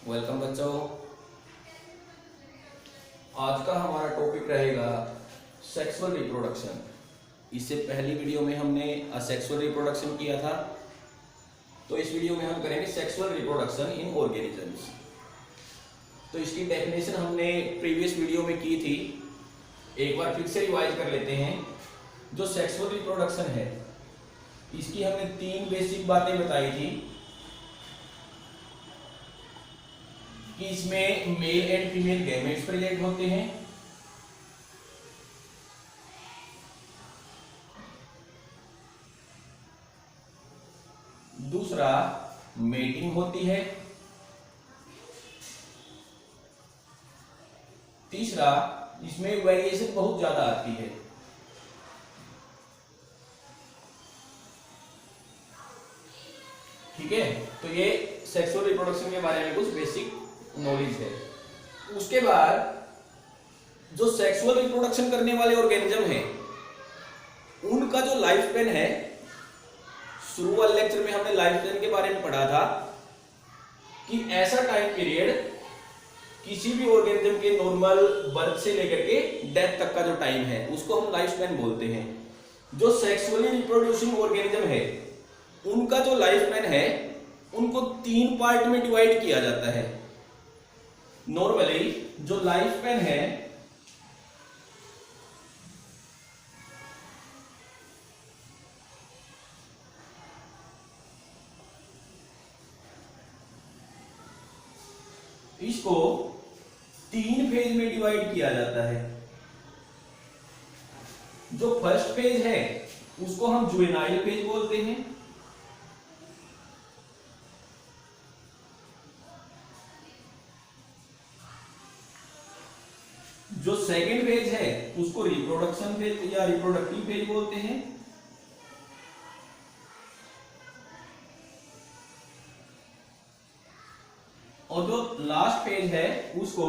Welcome बच्चों। आज का हमारा टॉपिक रहेगा सेक्सुअल रिप्रोडक्शन। इससे पहली वीडियो में हमने असेक्सुअल रिप्रोडक्शन किया था, तो इस वीडियो में हम करेंगे सेक्सुअल रिप्रोडक्शन इन ऑर्गेनिजम्स। तो इसकी डेफिनेशन हमने प्रीवियस वीडियो में की थी, एक बार फिर से रिवाइज कर लेते हैं। जो सेक्सुअल रिप्रोडक्शन है इसकी हमने तीन बेसिक बातें बताई थी कि इसमें male and female gametes present होते हैं, दूसरा मेटिंग होती है, तीसरा इसमें वेरिएशन बहुत ज्यादा आती है। ठीक है, तो ये सेक्सुअल रिप्रोडक्शन के बारे में कुछ बेसिक नॉलेज है। उसके बाद जो सेक्सुअल रिप्रोडक्शन करने वाले ऑर्गेनिज्म हैं उनका जो लाइफ स्पैन है, शुरू वाले लेक्चर में हमने लाइफ स्पैन के बारे में पढ़ा था कि ऐसा टाइम पीरियड किसी भी ऑर्गेनिज्म के नॉर्मल बर्थ से लेकर के डेथ तक का जो टाइम है उसको हम लाइफ स्पैन बोलते हैं। जो सेक्सुअली रिप्रोड्यूसिंग ऑर्गेनिज्म है उनका जो लाइफ स्पैन है उनको तीन पार्ट में डिवाइड किया जाता है। नॉर्मली जो लाइफ स्पैन है इसको तीन फेज में डिवाइड किया जाता है। जो फर्स्ट फेज है उसको हम जुवेनाइल फेज बोलते हैं, जो सेकेंड फेज है उसको रिप्रोडक्शन फेज या रिप्रोडक्टिव फेज बोलते हैं, और जो लास्ट फेज है उसको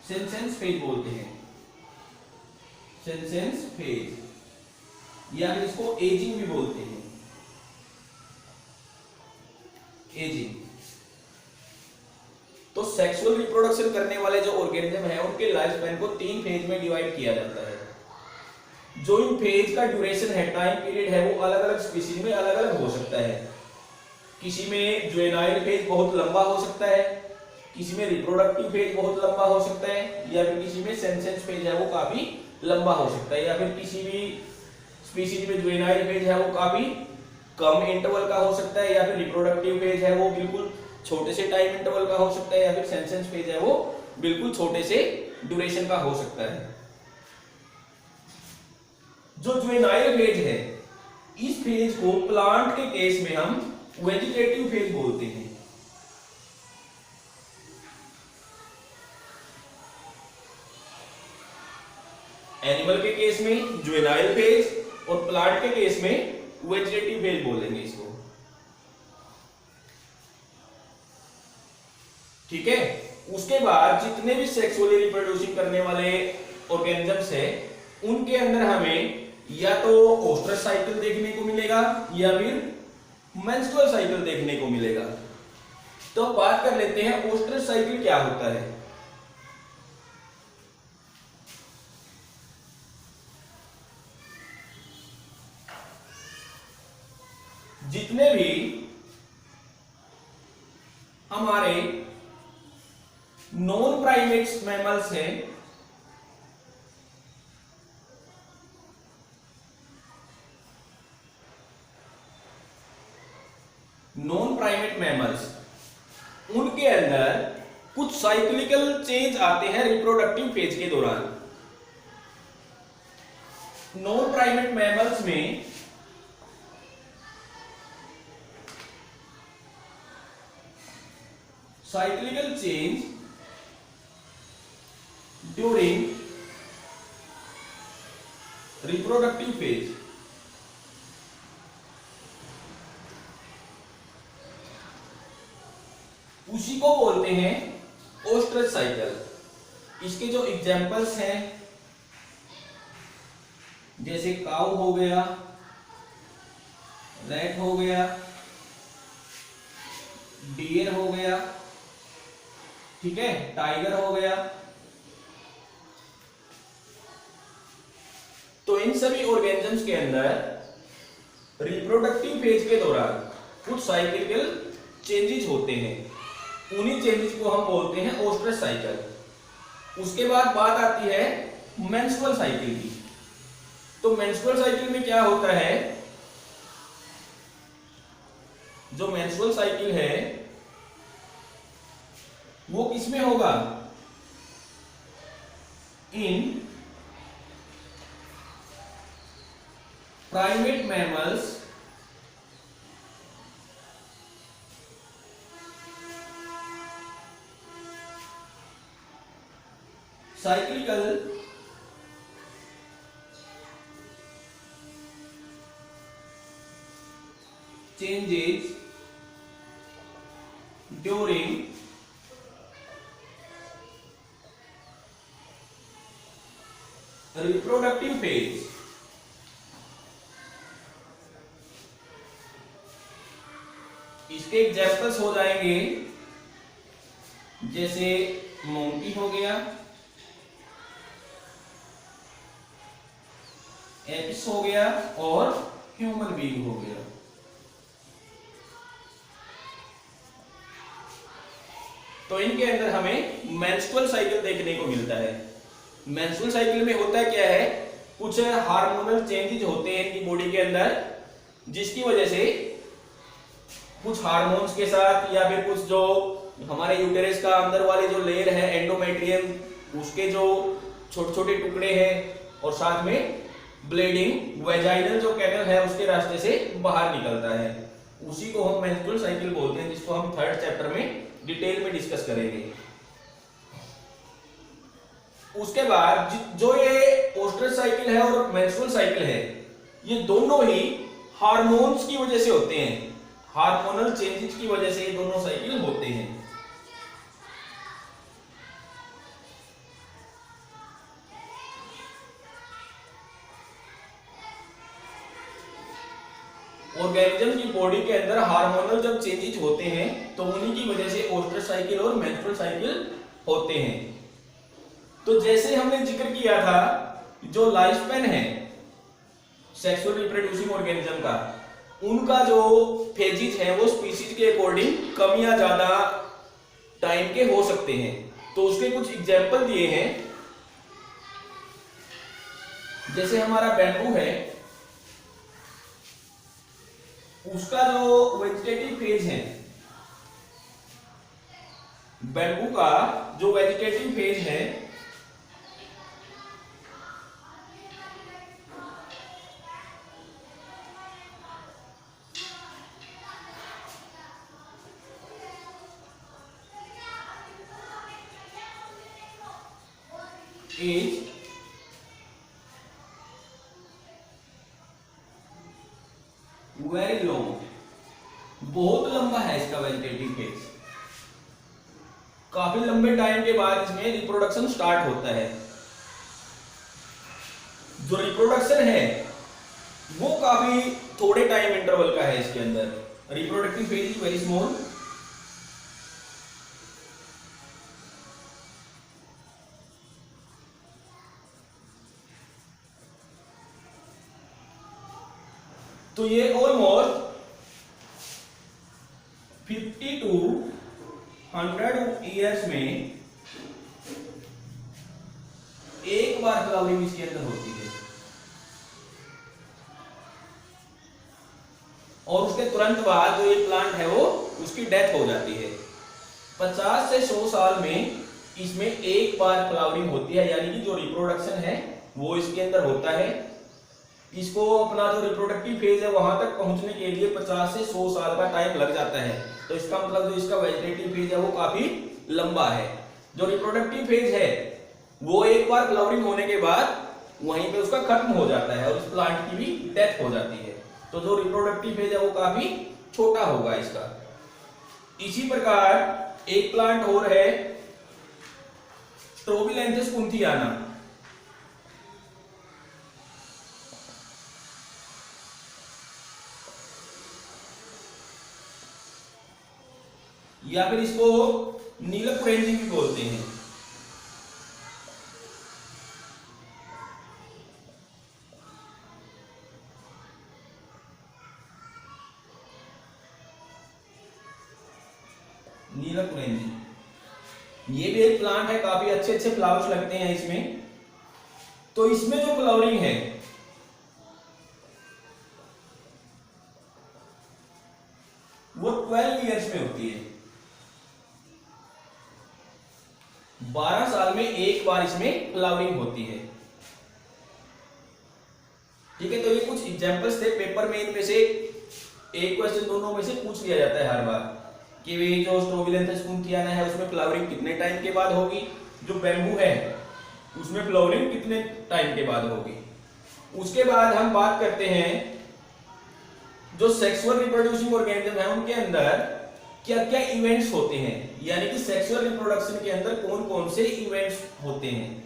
सेंसेंस फेज बोलते हैं। सेंसेंस फेज या फिर इसको एजिंग भी बोलते हैं, एजिंग। तो सेक्सुअल रिप्रोडक्शन करने वाले जो ऑर्गेनिज्म है उनके लाइफ स्पैन को तीन फेज में डिवाइड किया जाता है। जो इन फेज का ड्यूरेशन है, टाइम पीरियड है, वो अलग अलग स्पीशीज में अलग अलग हो सकता है। किसी में जुवेनाइल फेज बहुत लंबा हो सकता है, किसी में रिप्रोडक्टिव फेज बहुत लंबा हो सकता है, या फिर किसी में सेंसेंस फेज है वो काफी लंबा हो सकता है, या फिर किसी भी स्पीशीज में जुवेनाइल फेज है वो काफी कम इंटरवल का हो सकता है, या फिर रिप्रोडक्टिव फेज है वो बिल्कुल छोटे से टाइम इंटरवल का हो सकता है, या फिर सेंसेंस फेज है वो बिल्कुल छोटे से ड्यूरेशन का हो सकता है। जो जुवेनाइल फेज है इस फेज को प्लांट के केस में हम वेजिटेटिव फेज बोलते हैं। एनिमल के केस में जुवेनाइल फेज और प्लांट के केस में वेजिटेटिव फेज बोलेंगे इसको। ठीक है, उसके बाद जितने भी सेक्सुअली रिप्रोड्यूसिंग करने वाले ऑर्गेनिजम्स है उनके अंदर हमें या तो ओस्ट्रस साइकिल देखने को मिलेगा या फिर मेंस्ट्रुअल साइकिल देखने को मिलेगा। तो बात कर लेते हैं ओस्ट्रस साइकिल क्या होता है। जितने भी हमारे नॉन प्राइमेट्स मैमल्स हैं नॉन प्राइमेट मैमल्स, उनके अंदर कुछ साइक्लिकल चेंज आते हैं रिप्रोडक्टिव फेज के दौरान। नॉन प्राइमेट मैमल्स में cyclical change during reproductive phase, उसी को बोलते हैं ओस्ट्रच साइकिल। इसके जो एग्जाम्पल्स हैं जैसे काऊ हो गया, रैट हो गया, डियर हो गया, ठीक है, टाइगर हो गया। तो इन सभी ऑर्गेनिजम्स के अंदर रिप्रोडक्टिव फेज के दौरान कुछ साइक्लिकल चेंजेस होते हैं, उन्हीं चेंजेस को हम बोलते हैं ओस्ट्रस साइकिल। उसके बाद बात आती है मेंस्ट्रुअल साइकिल की। तो मेंस्ट्रुअल साइकिल में क्या होता है, जो मेंस्ट्रुअल साइकिल है वो किसमें होगा, in primate mammals cyclical changes during reproductive phase। इसके एग्जाम्पल्स हो जाएंगे जैसे मोंकी हो गया, एपिस हो गया और ह्यूमन बीइंग हो गया। तो इनके अंदर हमें मेंस्ट्रुअल साइकिल देखने को मिलता है। मेंस्ट्रुअल साइकिल में होता क्या है, कुछ हार्मोनल चेंजेस होते हैं इनकी बॉडी के अंदर, जिसकी वजह से कुछ हार्मोन्स के साथ या फिर कुछ जो हमारे यूटेरस का अंदर वाले जो लेयर है एंडोमेट्रियम, उसके जो छोटे छोटे टुकड़े हैं और साथ में ब्लीडिंग वेजाइनल जो कैनल है उसके रास्ते से बाहर निकलता है, उसी को हम मेंस्ट्रुअल साइकिल बोलते हैं, जिसको हम थर्ड चैप्टर में डिटेल में डिस्कस करेंगे। उसके बाद जो ये ओस्ट्रस साइकिल है और मेंस्ट्रुअल साइकिल है, ये दोनों ही हार्मोन्स की वजह से होते हैं, हार्मोनल चेंजेस की वजह से ये दोनों साइकिल होते हैं। ऑर्गेनिज्म की बॉडी के अंदर हार्मोनल जब चेंजेस होते हैं तो उन्हीं की वजह से ओस्ट्रस साइकिल और मेंस्ट्रुअल साइकिल होते हैं। तो जैसे हमने जिक्र किया था, जो लाइफ स्पैन है सेक्सुअल रिप्रोड्यूसिंग ऑर्गेनिज्म का, उनका जो फेजेस है वो स्पीशीज के अकॉर्डिंग कम या ज्यादा टाइम के हो सकते हैं। तो उसके कुछ एग्जाम्पल दिए हैं, जैसे हमारा बैम्बू है, उसका जो वेजिटेटिव फेज है, बैम्बू का जो वेजिटेटिव फेज है इज वेरी लॉन्ग, बहुत लंबा है इसका वेजिटेटिव फेज। काफी लंबे टाइम के बाद इसमें रिप्रोडक्शन स्टार्ट होता है। जो रिप्रोडक्शन है वो काफी थोड़े टाइम इंटरवल का है, इसके अंदर reproductive phase is very small. तो ये ऑलमोस्ट 50 to 100 ईयर्स में एक बार फ्लावरिंग इसके अंदर होती है, और उसके तुरंत बाद जो ये प्लांट है वो उसकी डेथ हो जाती है। 50 से 100 साल में इसमें एक बार फ्लावरिंग होती है, यानी कि जो रिप्रोडक्शन है वो इसके अंदर होता है। इसको अपना जो रिप्रोडक्टिव फेज है वहां तक पहुंचने के लिए 50 से 100 साल का टाइम लग जाता है। तो इसका मतलब जो इसका वेजिटेटिव फेज है वो काफी लंबा है। जो रिप्रोडक्टिव फेज है वो एक बार फ्लावरिंग होने के बाद वहीं पे उसका खत्म हो जाता है और उस प्लांट की भी डेथ हो जाती है। तो जो रिप्रोडक्टिव फेज है वो काफी छोटा होगा इसका। इसी प्रकार एक प्लांट और है स्ट्रोबिलैंथस कुंथियाना। या फिर इसको नीलकुरेंजी भी बोलते हैं। नीलकुरेंजी ये भी एक प्लांट है, काफी अच्छे अच्छे फ्लावर्स लगते हैं इसमें। तो इसमें जो फ्लावरिंग है वो 12 ईयर्स में होती है। 12 साल में एक बार इसमें फ्लावरिंग होती है। ठीक है, तो ये कुछ एग्जांपल्स थे पेपर में, इनमें से एक क्वेश्चन दोनों में से पूछ लिया जाता है हर बार कि वे जो स्ट्रोबिलेंथस पुंकियाना है उसमें फ्लावरिंग कितने टाइम के बाद होगी, जो बैम्बू है उसमें फ्लावरिंग कितने टाइम के बाद होगी। उसके बाद हम बात करते हैं जो सेक्सुअल रिप्रोड्यूसिंग ऑर्गेनिज्म है उनके अंदर क्या क्या इवेंट्स होते हैं, यानी कि सेक्सुअल रिप्रोडक्शन के अंदर कौन कौन से इवेंट्स होते हैं।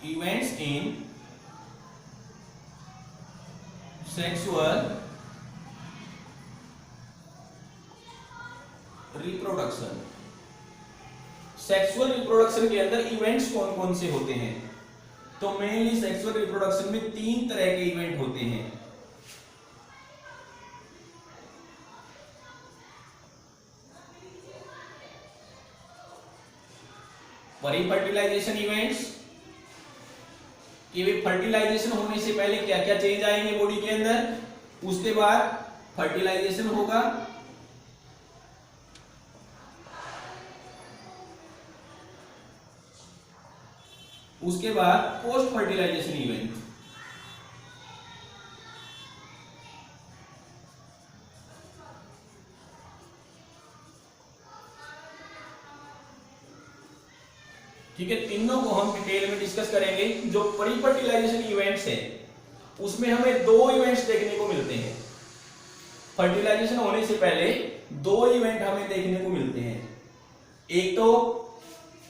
Events in sexual reproduction। Sexual reproduction के अंदर इवेंट्स कौन कौन से होते हैं? तो मेनली सेक्सुअल रिप्रोडक्शन में 3 तरह के इवेंट होते हैं। परीफर्टिलाइजेशन इवेंट्स, कि वे फर्टिलाइजेशन होने से पहले क्या क्या चेंज आएंगे बॉडी के अंदर, उसके बाद फर्टिलाइजेशन होगा, उसके बाद पोस्ट फर्टिलाइजेशन इवेंट। ठीक है, तीनों को हम डिटेल में डिस्कस करेंगे। जो प्री फर्टिलाइजेशन इवेंट्स है उसमें हमें 2 इवेंट्स देखने को मिलते हैं। फर्टिलाइजेशन होने से पहले 2 इवेंट हमें देखने को मिलते हैं। एक तो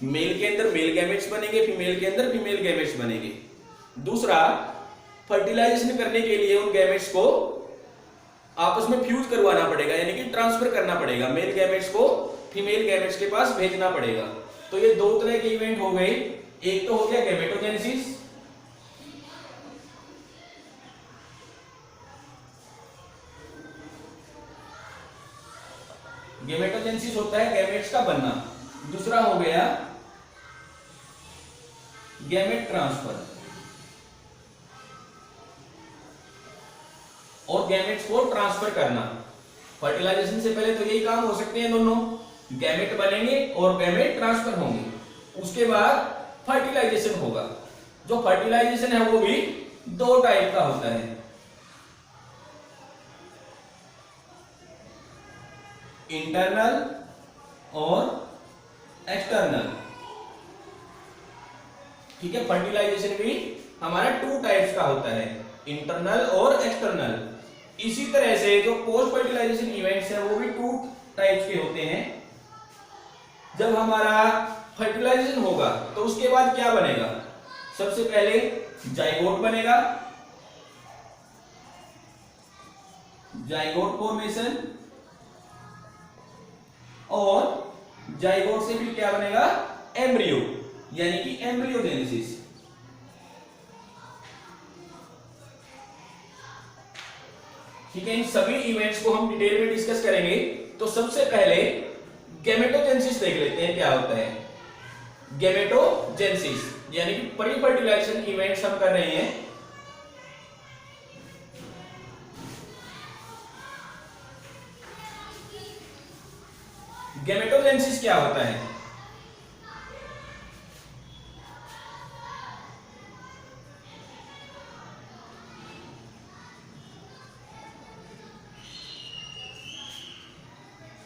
मेल के अंदर मेल गैमेट्स बनेंगे, फीमेल के अंदर फीमेल गैमेट्स बनेंगे। दूसरा, फर्टिलाइजेशन करने के लिए उन गैमेट्स को आपस में फ्यूज करवाना पड़ेगा, यानी कि ट्रांसफर करना पड़ेगा। मेल गैमेट्स को फीमेल गैमेट्स के पास भेजना पड़ेगा। तो ये 2 तरह के इवेंट हो गए। एक तो हो गया गैमेटोजेनेसिस, गैमेटोजेनेसिस होता है गैमेट्स का बनना। दूसरा हो गया गैमेट ट्रांसफर, और गैमेट्स को ट्रांसफर करना। फर्टिलाइजेशन से पहले तो यही काम हो सकते हैं दोनों, गैमेट बनेंगे और गैमेट ट्रांसफर होंगे। उसके बाद फर्टिलाइजेशन होगा। जो फर्टिलाइजेशन है वो भी 2 टाइप का होता है, इंटरनल और एक्सटर्नल। ठीक है, फर्टिलाइजेशन भी हमारा 2 टाइप्स का होता है, इंटरनल और एक्सटर्नल। इसी तरह से जो पोस्ट फर्टिलाइजेशन इवेंट्स हैं वो भी 2 टाइप्स के होते हैं। जब हमारा फर्टिलाइजेशन होगा तो उसके बाद क्या बनेगा? सबसे पहले जाइगोट बनेगा, जाइगोट फॉर्मेशन, और जाइगोट से फिर क्या बनेगा? एम्ब्रियो, यानी कि एम्ब्रियोजेनेसिस। ठीक है, इन सभी इवेंट्स को हम डिटेल में डिस्कस करेंगे। तो सबसे पहले गैमेटोजेनेसिस देख लेते हैं क्या होता है। गैमेटोजेनेसिस यानी कि प्री फर्टिलाइजेशन इवेंट्स हम कर रहे हैं। गैमेटोजेनेसिस क्या होता है?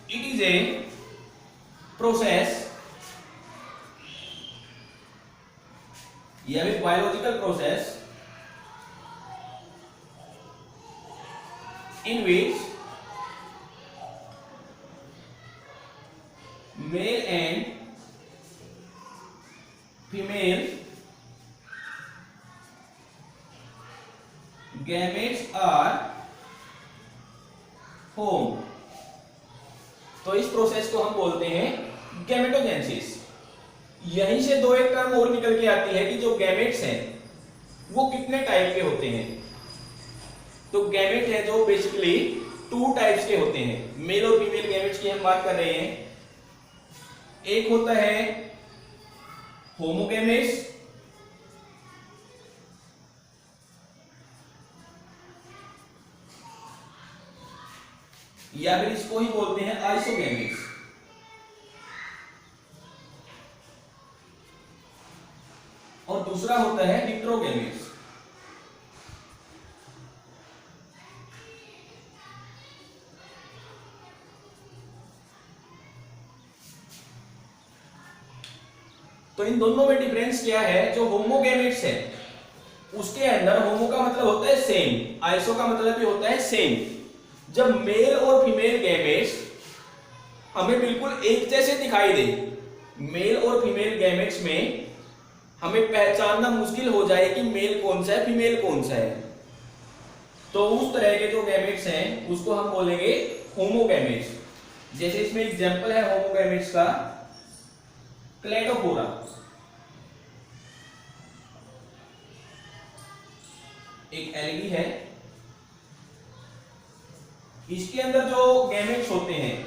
It is a process या फिर biological process in which male and female gametes are formed। तो इस प्रोसेस को हम बोलते हैं गैमेटोजेनेसिस। यहीं से दो एक टर्म और निकल के आती है कि जो गैमेट्स हैं वो कितने टाइप के होते हैं। तो गैमेट है जो बेसिकली 2 टाइप्स के होते हैं। मेल और फीमेल गैमेट्स की हम बात कर रहे हैं। एक होता है होमोगैमेट्स, या फिर इसको ही बोलते हैं आइसोगैमेट्स। और दूसरा होता है हेटेरोगैमेट्स। तो इन दोनों में डिफरेंस क्या है? जो होमोगैमेट्स है उसके अंदर होमो का मतलब होता है सेम, आइसो का मतलब भी होता है सेम। जब मेल और फीमेल गैमेट्स हमें बिल्कुल एक जैसे दिखाई दे, मेल और फीमेल गैमेट्स में हमें पहचानना मुश्किल हो जाए कि मेल कौन सा है फीमेल कौन सा है, तो उस तरह के जो गैमेट्स हैं उसको हम बोलेंगे होमोगैमेट्स। जैसे इसमें एग्जांपल है होमोगैमेट्स का क्लेडोफोरा। एक एल्गी है, इसके अंदर जो गैमेट्स होते हैं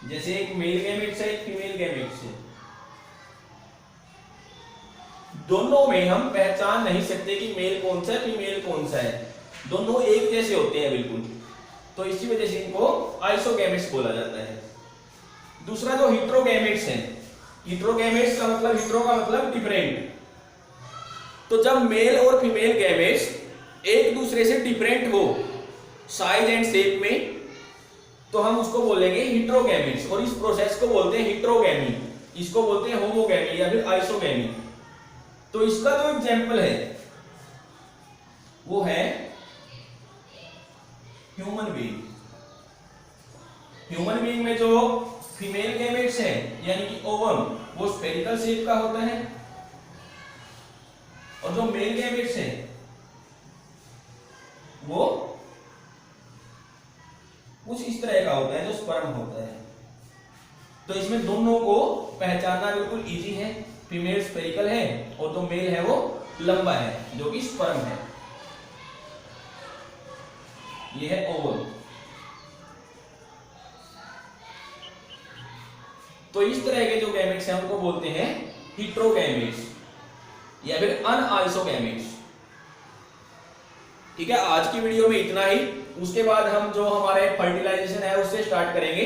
जैसे एक मेल गैमेट्स है एक फीमेल गैमेट्स है, दोनों में हम पहचान नहीं सकते कि मेल कौन सा है फीमेल कौन सा है, दोनों एक जैसे होते हैं बिल्कुल। तो इसी वजह से इनको आइसोगैमेट्स बोला जाता है। दूसरा जो हेटेरोगैमेट्स है, हेटेरोगैमेट्स का मतलब हेटेरो का मतलब डिफरेंट। तो जब मेल और फीमेल गैमेट्स एक दूसरे से डिफरेंट हो साइज एंड शेप में तो हम उसको बोलेंगे हेटेरोगैमेट्स। और इस प्रोसेस को बोलते हैं हेटेरोगैमी, इसको बोलते हैं होमोगैमी या फिर आइसोगैमी। तो इसका जो एग्जांपल है वो है ह्यूमन बीइंग। ह्यूमन बीइंग में जो फीमेल गैमेट्स है यानी कि ओवम वो स्फेरिकल शेप का होता है और जो मेल गैमेट्स है वो कुछ इस तरह का होता है जो स्पर्म होता है। तो इसमें दोनों को पहचानना बिल्कुल इजी है। फीमेल स्फेरिकल है और जो मेल है वो लंबा है जो कि स्पर्म है। ये है ओवम। तो इस तरह के जो गैमेट्स हैं उनको बोलते हैं हेटेरोगैमेट्स या फिर अनआइसोगैमेट्स। ठीक है, आज की वीडियो में इतना ही। उसके बाद हम जो हमारे फर्टिलाइजेशन है उससे स्टार्ट करेंगे।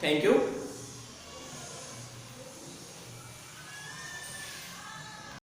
Thank you.